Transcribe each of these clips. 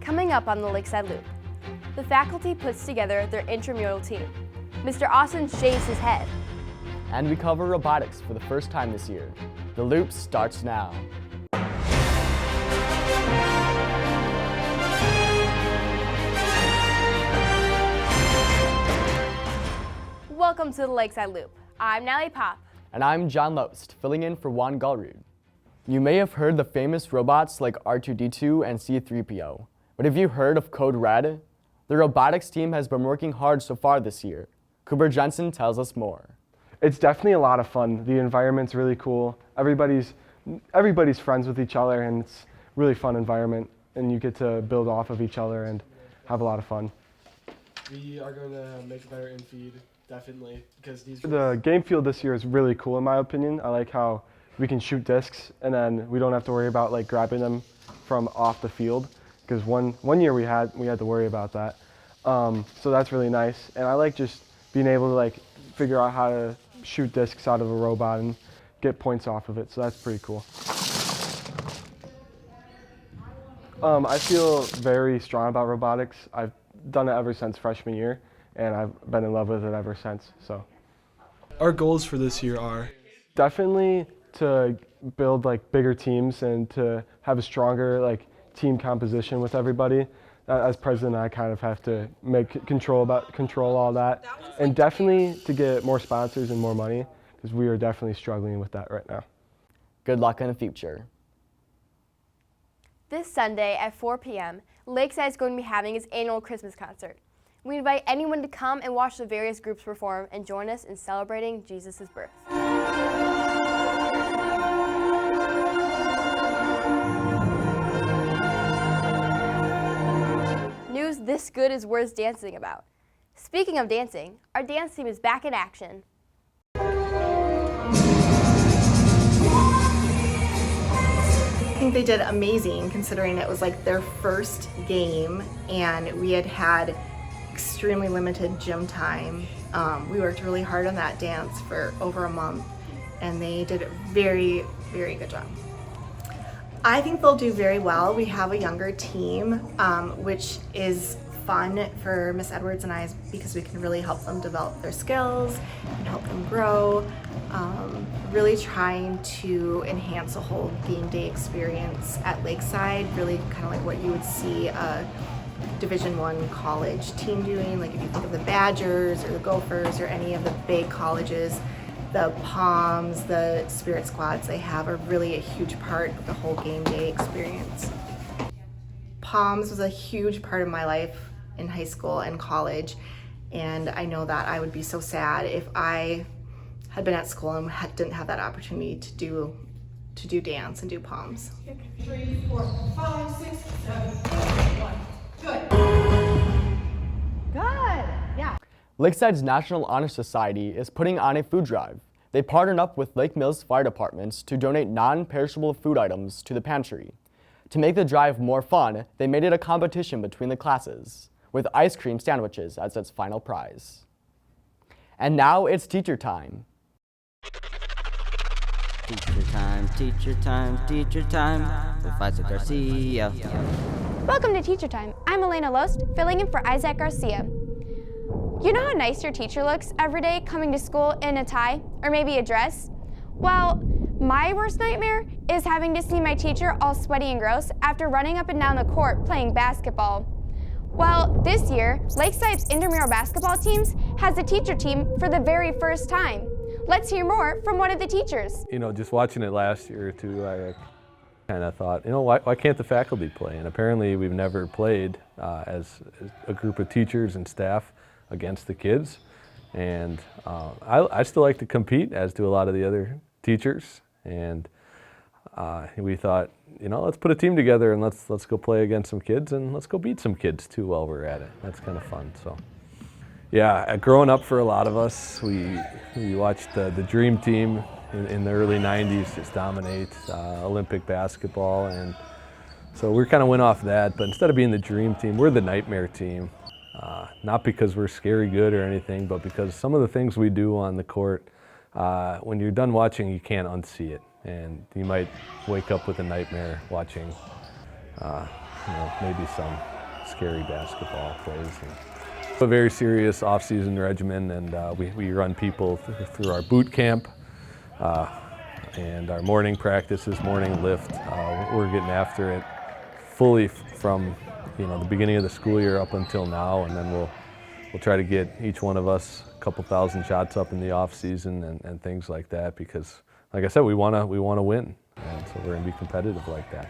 Coming up on the Lakeside Loop, the faculty puts together their intramural team. Mr. Ausen shaves his head. And we cover robotics for the first time this year. The Loop starts now. Welcome to the Lakeside Loop. I'm Natalie Pop. And I'm John Loest, filling in for Juan Galrud. You may have heard the famous robots like R2-D2 and C-3PO, but have you heard of Code Red? The robotics team has been working hard so far this year. Cooper Jensen tells us more. It's definitely a lot of fun. The environment's really cool. Everybody's friends with each other, and it's a really fun environment, and you get to build off of each other and have a lot of fun. We are going to make a better in-feed, definitely, because The game field this year is really cool in my opinion. I like how we can shoot discs and then we don't have to worry about like grabbing them from off the field, because one year we had to worry about that. So that's really nice, and I like just being able to like figure out how to shoot discs out of a robot and get points off of it. So that's pretty cool. I feel very strong about robotics. I've done it ever since freshman year, and I've been in love with it ever since. So our goals for this year are definitely to build like bigger teams and to have a stronger like team composition with everybody. As president, I kind of have to control all that, and definitely to get more sponsors and more money, because we are definitely struggling with that right now. Good luck in the future. This Sunday at 4 p.m., Lakeside is going to be having its annual Christmas concert. We invite anyone to come and watch the various groups perform and join us in celebrating Jesus' birth. News this good is worth dancing about. Speaking of dancing, our dance team is back in action. I think they did amazing considering it was like their first game and we had extremely limited gym time. We worked really hard on that dance for over a month and they did a very, very good job. I think they'll do very well. We have a younger team, which is fun for Miss Edwards and I because we can really help them develop their skills and help them grow. Really trying to enhance a whole game day experience at Lakeside, really kind of like what you would see a Division I college team doing. Like if you think of the Badgers or the Gophers or any of the big colleges, the Palms, the Spirit Squads they have are really a huge part of the whole game day experience. Palms was a huge part of my life in high school and college, and I know that I would be so sad if I had been at school and didn't have that opportunity to do dance and do Palms. 3, 4, 5, 6, 7, 8, 1. Good. Good. Yeah. Lakeside's National Honor Society is putting on a food drive. They partnered up with Lake Mills Fire Departments to donate non-perishable food items to the pantry. To make the drive more fun, they made it a competition between the classes, with ice cream sandwiches as its final prize. And now it's teacher time. Teacher time, teacher time, teacher time, with Isaac Garcia. Welcome to Teacher Time. I'm Elena Loest, filling in for Isaac Garcia. You know how nice your teacher looks every day coming to school in a tie or maybe a dress? Well, my worst nightmare is having to see my teacher all sweaty and gross after running up and down the court playing basketball. Well, this year, Lakeside's intramural basketball teams has a teacher team for the very first time. Let's hear more from one of the teachers. You know, just watching it last year too, I kind of thought, you know, why can't the faculty play? And apparently we've never played as a group of teachers and staff against the kids. And I still like to compete, as do a lot of the other teachers. And we thought, you know, let's put a team together and let's go play against some kids and let's go beat some kids too while we're at it. That's kind of fun. So, yeah, growing up for a lot of us, we watched the Dream Team in the early 90s just dominate Olympic basketball, and so we kind of went off that. But instead of being the Dream Team, we're the Nightmare Team. Not because we're scary good or anything, but because some of the things we do on the court, when you're done watching, you can't unsee it. And you might wake up with a nightmare watching, maybe some scary basketball plays. A very serious off-season regimen, and we run people through our boot camp and our morning practices, morning lift. We're getting after it fully from the beginning of the school year up until now, and then we'll try to get each one of us a couple thousand shots up in the off-season and things like that, because, like I said, we want to win, and so we're going to be competitive like that.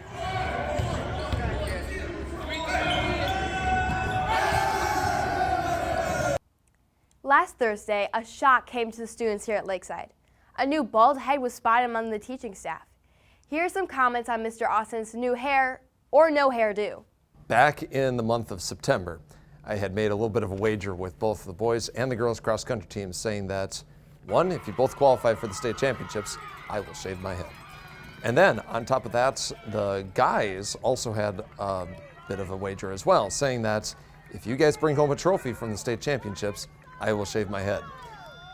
Last Thursday, a shock came to the students here at Lakeside. A new bald head was spotted among the teaching staff. Here are some comments on Mr. Ausen's new hair or no hairdo. Back in the month of September, I had made a little bit of a wager with both the boys and the girls cross country teams, saying that, one, if you both qualify for the state championships, I will shave my head. And then on top of that, the guys also had a bit of a wager as well, saying that if you guys bring home a trophy from the state championships, I will shave my head.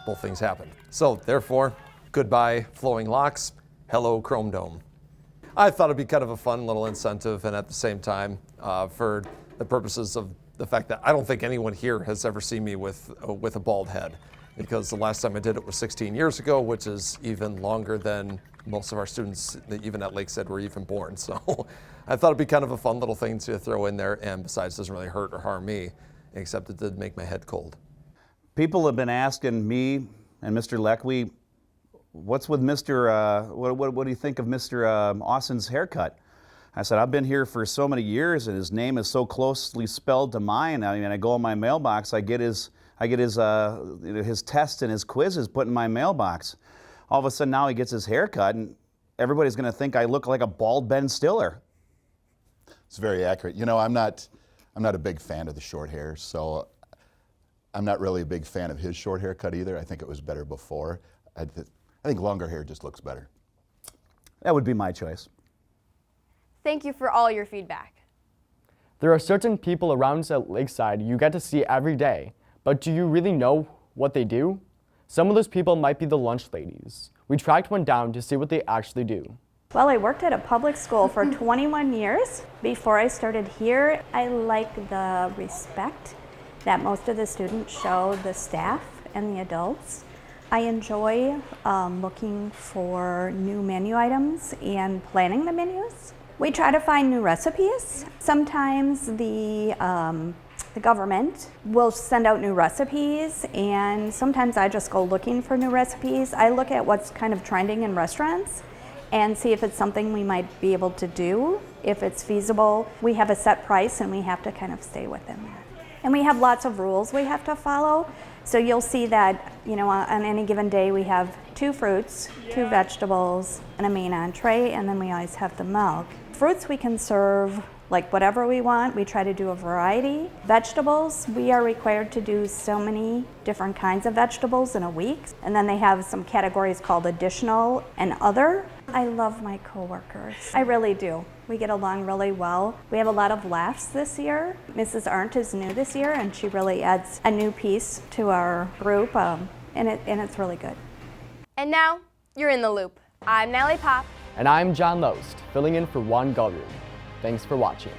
Both things happened. So therefore, goodbye flowing locks, hello chrome dome. I thought it'd be kind of a fun little incentive, and at the same time, for the purposes of the fact that I don't think anyone here has ever seen me with a bald head, because the last time I did it was 16 years ago, which is even longer than most of our students, even at Lakeside, were even born. So I thought it'd be kind of a fun little thing to throw in there, and besides, doesn't really hurt or harm me, except it did make my head cold. People have been asking me and Mr. Leckwey, what's with Mr. What do you think of Mr. Ausen's haircut? I said, I've been here for so many years, and his name is so closely spelled to mine. I mean, I go in my mailbox, I get his tests and his quizzes put in my mailbox. All of a sudden now he gets his haircut, and everybody's going to think I look like a bald Ben Stiller. It's very accurate. You know, I'm not a big fan of the short hair, so I'm not really a big fan of his short haircut either. I think it was better before. I think longer hair just looks better. That would be my choice. Thank you for all your feedback. There are certain people around at Lakeside you get to see every day, but do you really know what they do? Some of those people might be the lunch ladies. We tracked one down to see what they actually do. Well, I worked at a public school for 21 years. Before I started here, I like the respect that most of the students show the staff and the adults. I enjoy looking for new menu items and planning the menus. We try to find new recipes. Sometimes the government will send out new recipes, and sometimes I just go looking for new recipes. I look at what's kind of trending in restaurants and see if it's something we might be able to do. If it's feasible, we have a set price and we have to kind of stay within that. And we have lots of rules we have to follow. So you'll see that, on any given day we have 2 fruits, 2 vegetables, and a main entree, and then we always have the milk. Fruits we can serve like whatever we want. We try to do a variety. Vegetables, we are required to do so many different kinds of vegetables in a week. And then they have some categories called additional and other. I love my coworkers. I really do. We get along really well. We have a lot of laughs this year. Mrs. Arndt is new this year, and she really adds a new piece to our group, and it's really good. And now, you're in the loop. I'm Natalie Pop. And I'm John Loest, filling in for Juan Gulliard. Thanks for watching.